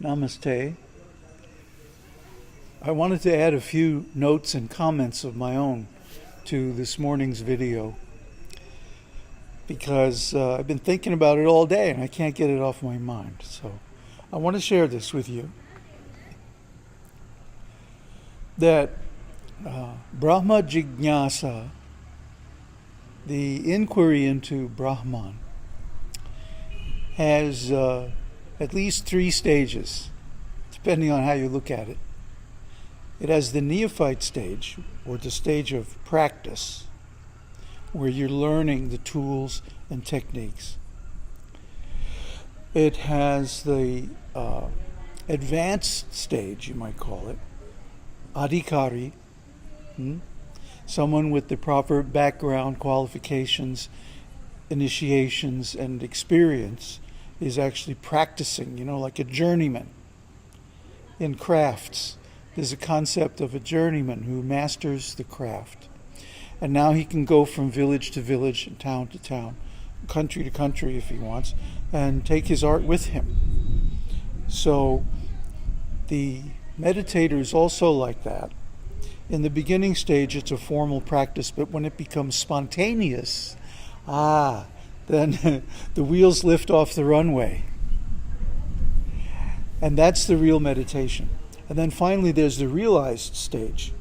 Namaste. I wanted to add a few notes and comments of my own to this morning's video because I've been thinking about it all day and I can't get it off my mind. So I want to share this with you. That Brahma Jignasa, the inquiry into Brahman, has at least 3 stages, depending on how you look at it. It has the neophyte stage, or the stage of practice, where you're learning the tools and techniques. It has the advanced stage, you might call it, adhikari, someone with the proper background, qualifications, initiations, and experience is actually practicing, like a journeyman. In crafts, there's a concept of a journeyman who masters the craft. And now he can go from village to village and town to town, country to country if he wants, and take his art with him. So the meditator is also like that. In the beginning stage, it's a formal practice, but when it becomes spontaneous, then the wheels lift off the runway. And that's the real meditation. And then finally, there's the realized stage,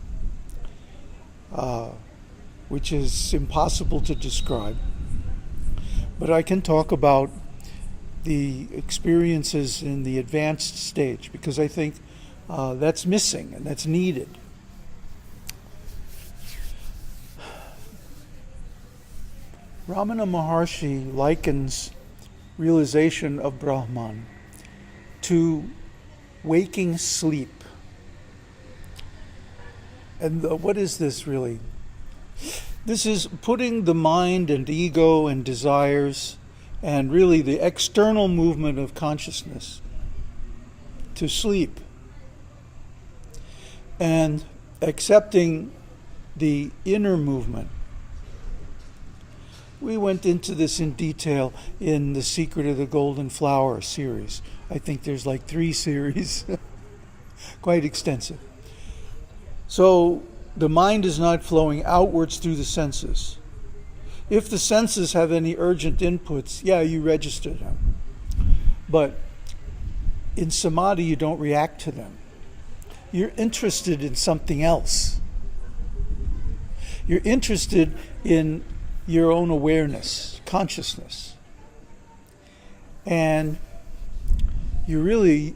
which is impossible to describe. But I can talk about the experiences in the advanced stage, because I think that's missing and that's needed. Ramana Maharshi likens realization of Brahman to waking sleep. And what is this really? This is putting the mind and ego and desires and really the external movement of consciousness to sleep and accepting the inner movement. We went into this in detail in The Secret of the Golden Flower series. I think there's like 3 series, quite extensive. So the mind is not flowing outwards through the senses. If the senses have any urgent inputs, you register them. But in samadhi, you don't react to them. You're interested in something else. You're interested in your own awareness, consciousness. And you really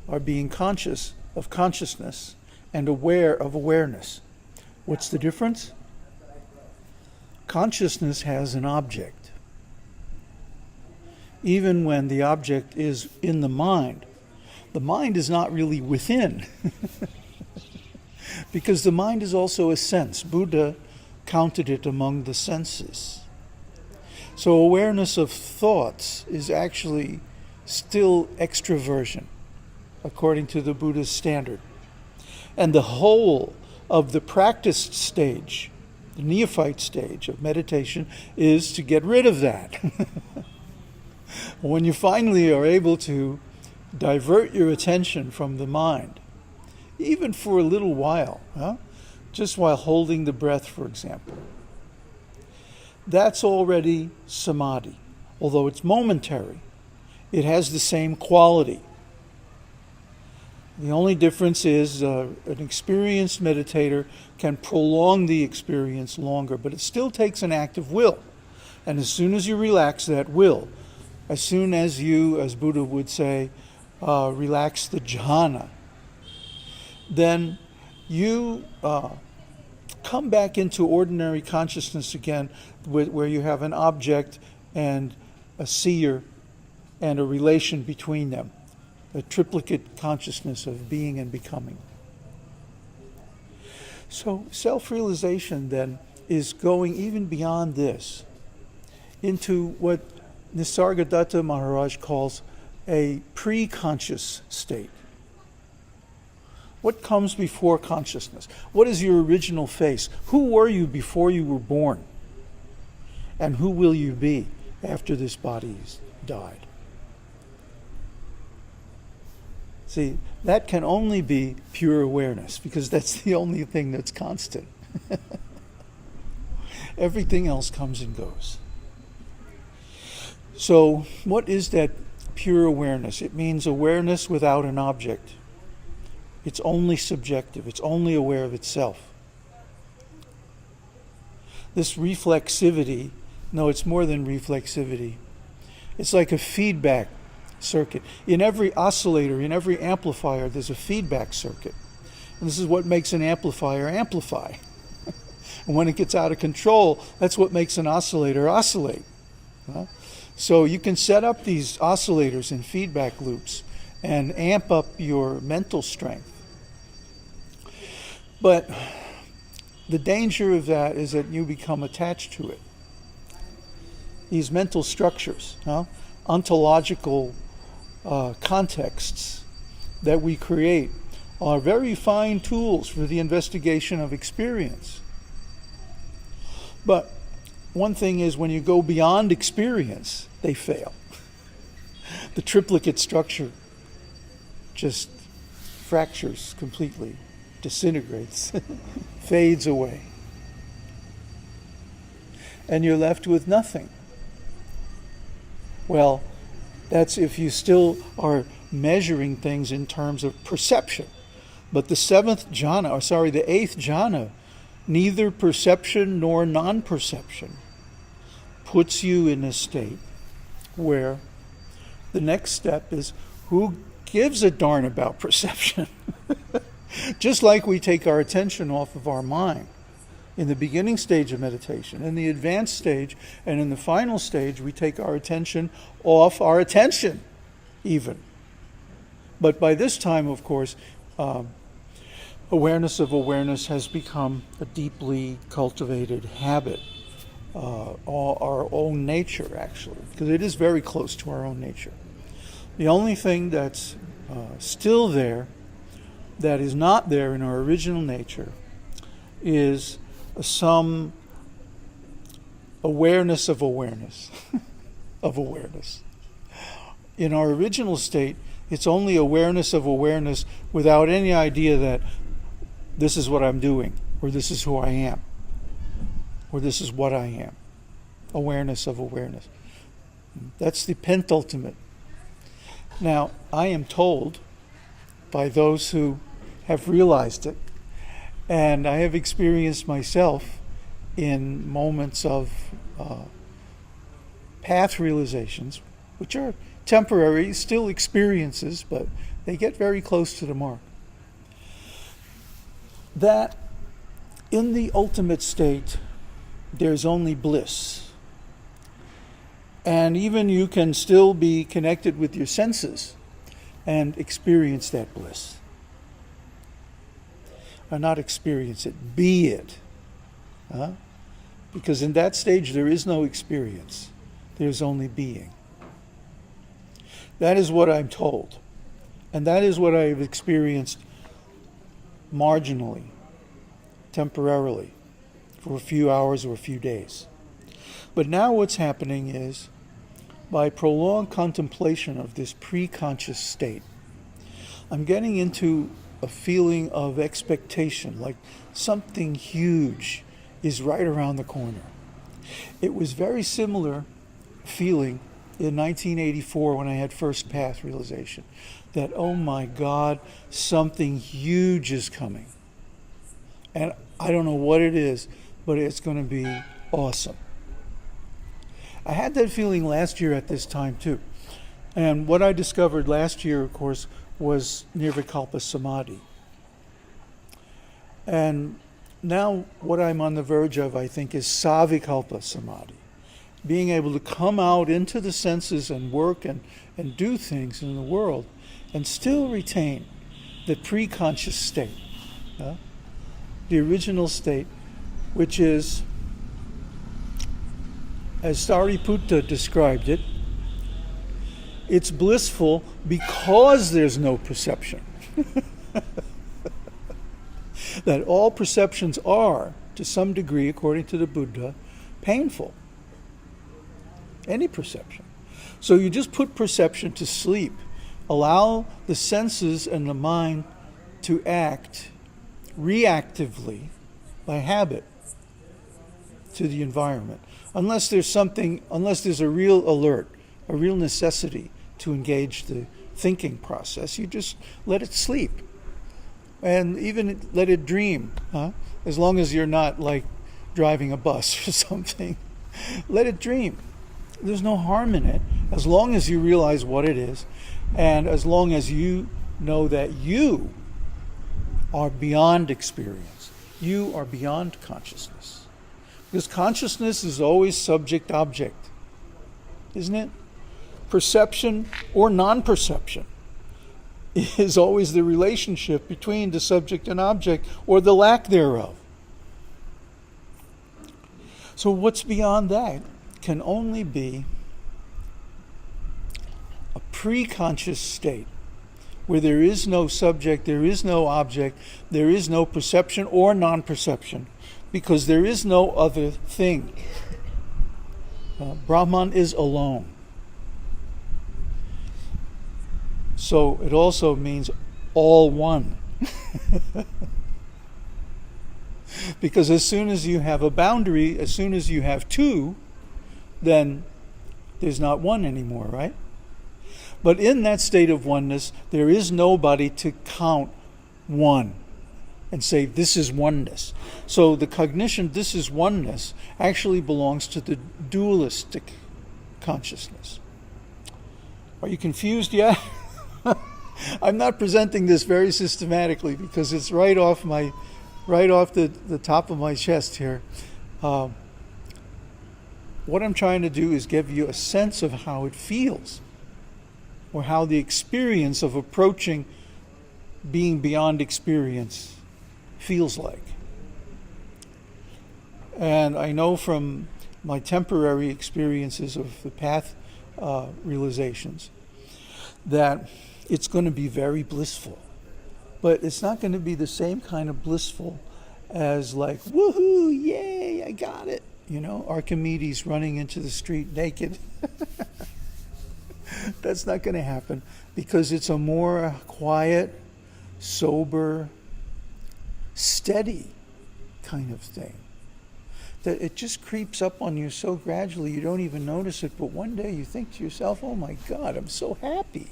are being conscious of consciousness and aware of awareness. What's the difference? Consciousness has an object. Even when the object is in the mind is not really within. Because the mind is also a sense. Buddha counted it among the senses. So awareness of thoughts is actually still extraversion, according to the Buddhist standard. And the whole of the practiced stage, the neophyte stage of meditation, is to get rid of that. When you finally are able to divert your attention from the mind, even for a little while, just while holding the breath, for example, that's already samadhi. Although it's momentary, it has the same quality. The only difference is an experienced meditator can prolong the experience longer, but it still takes an act of will. And as soon as you relax that will, as soon as you, as Buddha would say, relax the jhana, then you come back into ordinary consciousness again, where you have an object and a seer and a relation between them, a triplicate consciousness of being and becoming. So self-realization then is going even beyond this into what Nisargadatta Maharaj calls a pre-conscious state. What comes before consciousness? What is your original face? Who were you before you were born? And who will you be after this body's died? See, that can only be pure awareness, because that's the only thing that's constant. Everything else comes and goes. So, what is that pure awareness? It means awareness without an object. It's only subjective. It's only aware of itself. This reflexivity, no, it's more than reflexivity. It's like a feedback circuit. In every oscillator, in every amplifier, there's a feedback circuit. And this is what makes an amplifier amplify. And when it gets out of control, that's what makes an oscillator oscillate. So you can set up these oscillators in feedback loops and amp up your mental strength. But the danger of that is that you become attached to it. These mental structures, ontological contexts that we create are very fine tools for the investigation of experience. But one thing is, when you go beyond experience, they fail. The triplicate structure just fractures completely, disintegrates, fades away. And you're left with nothing. Well, that's if you still are measuring things in terms of perception. But the eighth jhana, neither perception nor non-perception, puts you in a state where the next step is, who gives a darn about perception? Just like we take our attention off of our mind in the beginning stage of meditation, in the advanced stage, and in the final stage, we take our attention off our attention even. But by this time, of course, awareness of awareness has become a deeply cultivated habit, our own nature, actually, because it is very close to our own nature. The only thing that's still there, that is not there in our original nature, is some awareness of awareness, of awareness. In our original state, it's only awareness of awareness without any idea that this is what I'm doing, or this is who I am, or this is what I am. Awareness of awareness. That's the pentultimate. Now, I am told by those who have realized it, and I have experienced myself in moments of path realizations, which are temporary, still experiences, but they get very close to the mark, that in the ultimate state, there's only bliss. And even you can still be connected with your senses and experience that bliss. Or not experience it, be it. Because in that stage there is no experience. There's only being. That is what I'm told. And that is what I've experienced marginally, temporarily, for a few hours or a few days. But now what's happening is, by prolonged contemplation of this pre-conscious state, I'm getting into a feeling of expectation, like something huge is right around the corner. It was very similar feeling in 1984 when I had first path realization, that, oh my God, something huge is coming. And I don't know what it is, but it's going to be awesome. I had that feeling last year at this time too. And what I discovered last year, of course, was nirvikalpa samadhi. And now what I'm on the verge of, I think, is savikalpa samadhi. Being able to come out into the senses and work and do things in the world and still retain the pre-conscious state, the original state, which is, as Sariputta described it, it's blissful because there's no perception. That all perceptions are, to some degree, according to the Buddha, painful. Any perception. So you just put perception to sleep, allow the senses and the mind to act reactively by habit to the environment. Unless there's a real alert, a real necessity to engage the thinking process, you just let it sleep. And even let it dream, as long as you're not like driving a bus or something. Let it dream. There's no harm in it, as long as you realize what it is, and as long as you know that you are beyond experience. You are beyond consciousness. Because consciousness is always subject-object, isn't it? Perception or non-perception is always the relationship between the subject and object, or the lack thereof. So what's beyond that can only be a pre-conscious state where there is no subject, there is no object, there is no perception or non-perception, because there is no other thing. Brahman is alone. So it also means all one. Because as soon as you have a boundary, as soon as you have two, then there's not one anymore, right? But in that state of oneness, there is nobody to count one and say, this is oneness. So the cognition, this is oneness, actually belongs to the dualistic consciousness. Are you confused yet? I'm not presenting this very systematically because it's right off the top of my chest here. What I'm trying to do is give you a sense of how it feels, or how the experience of approaching being beyond experience feels like. And I know from my temporary experiences of the path realizations that it's going to be very blissful. But it's not going to be the same kind of blissful as like, woohoo, yay, I got it. You know, Archimedes running into the street naked. That's not going to happen, because it's a more quiet, sober, steady kind of thing. That it just creeps up on you so gradually you don't even notice it, but one day you think to yourself, oh my God, I'm so happy.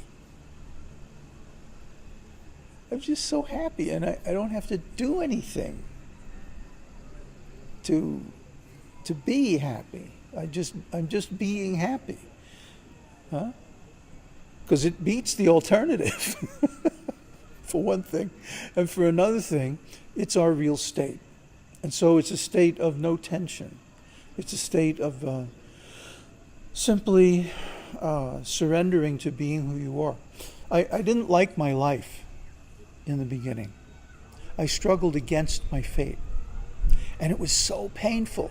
I'm just so happy, and I don't have to do anything to be happy. I'm just being happy. Because it beats the alternative, for one thing. And for another thing, it's our real state. And so it's a state of no tension. It's a state of simply surrendering to being who you are. I didn't like my life in the beginning. I struggled against my fate. And it was so painful,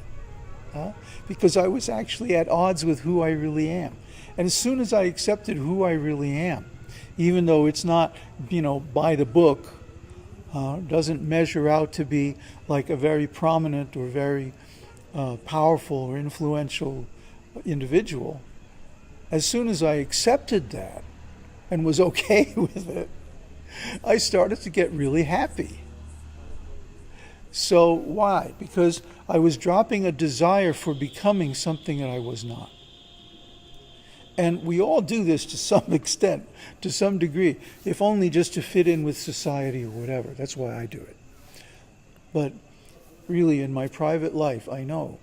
because I was actually at odds with who I really am. And as soon as I accepted who I really am, even though it's not, by the book, doesn't measure out to be like a very prominent or very powerful or influential individual, as soon as I accepted that and was okay with it, I started to get really happy. So why? Because I was dropping a desire for becoming something that I was not. And we all do this to some extent, to some degree, if only just to fit in with society or whatever. That's why I do it. But really, in my private life, I know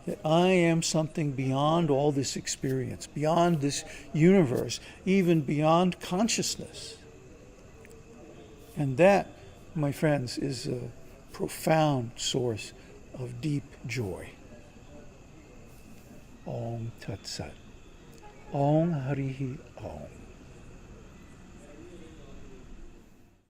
that I am something beyond all this experience, beyond this universe, even beyond consciousness. And that, my friends, is a profound source of deep joy. Om Tat Sat. Om Harihi Om.